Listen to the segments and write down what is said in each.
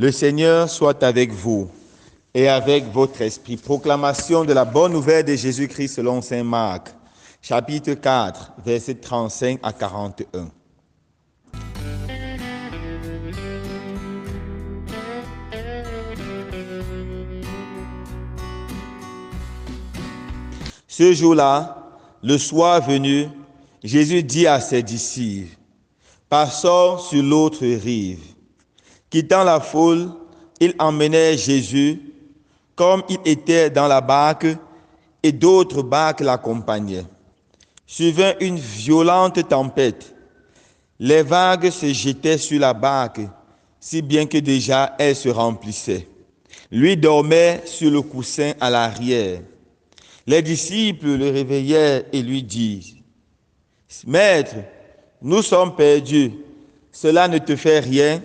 Le Seigneur soit avec vous et avec votre esprit. Proclamation de la bonne nouvelle de Jésus-Christ selon saint Marc, chapitre 4, versets 35 à 41. Ce jour-là, le soir venu, Jésus dit à ses disciples, « Passons sur l'autre rive. » Quittant la foule, ils emmenèrent Jésus, comme il était dans la barque, et d'autres barques l'accompagnaient. Survint une violente tempête. Les vagues se jetaient sur la barque, si bien que déjà elle se remplissait. Lui dormait sur le coussin à l'arrière. Les disciples le réveillèrent et lui disent, « Maître, nous sommes perdus. Cela ne te fait rien? »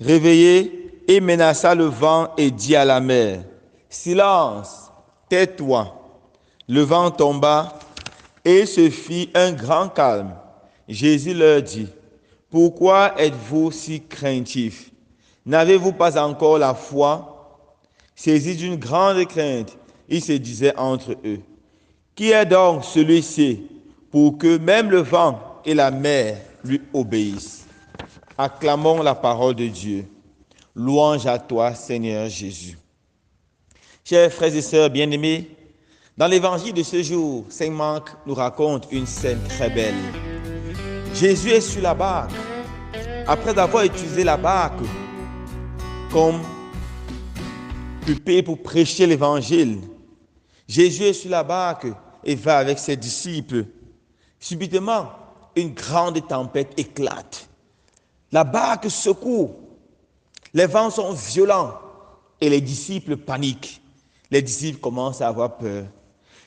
Réveillé, il menaça le vent et dit à la mer, « Silence, tais-toi. » Le vent tomba et se fit un grand calme. Jésus leur dit, « Pourquoi êtes-vous si craintifs? N'avez-vous pas encore la foi? » Saisis d'une grande crainte, ils se disaient entre eux, « Qui est donc celui-ci pour que même le vent et la mer lui obéissent? » Acclamons la parole de Dieu. Louange à toi, Seigneur Jésus. Chers frères et sœurs bien-aimés, dans l'évangile de ce jour, saint Marc nous raconte une scène très belle. Jésus est sur la barque. Après avoir utilisé la barque comme pupille pour prêcher l'évangile, Jésus est sur la barque et va avec ses disciples. Subitement, une grande tempête éclate. La barque secoue, les vents sont violents et les disciples paniquent. Les disciples commencent à avoir peur.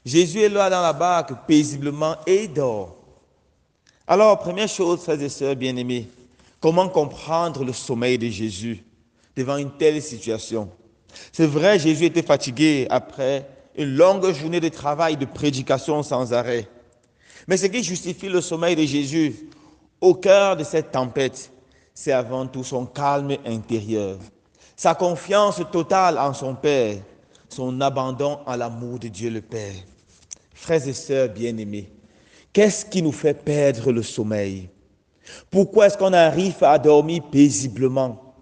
Jésus est là dans la barque paisiblement et il dort. Alors, première chose, frères et sœurs bien-aimés, comment comprendre le sommeil de Jésus devant une telle situation? C'est vrai, Jésus était fatigué après une longue journée de travail, de prédication sans arrêt. Mais ce qui justifie le sommeil de Jésus au cœur de cette tempête, c'est avant tout son calme intérieur, sa confiance totale en son Père, son abandon à l'amour de Dieu le Père. Frères et sœurs bien-aimés, qu'est-ce qui nous fait perdre le sommeil? Pourquoi est-ce qu'on arrive à dormir paisiblement?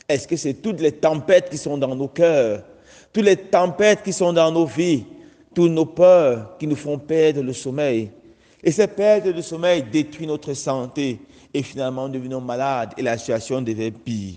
Est-ce que c'est toutes les tempêtes qui sont dans nos cœurs, toutes les tempêtes qui sont dans nos vies, toutes nos peurs qui nous font perdre le sommeil? Et cette perte de sommeil détruit notre santé et finalement nous devenons malades et la situation devient pire.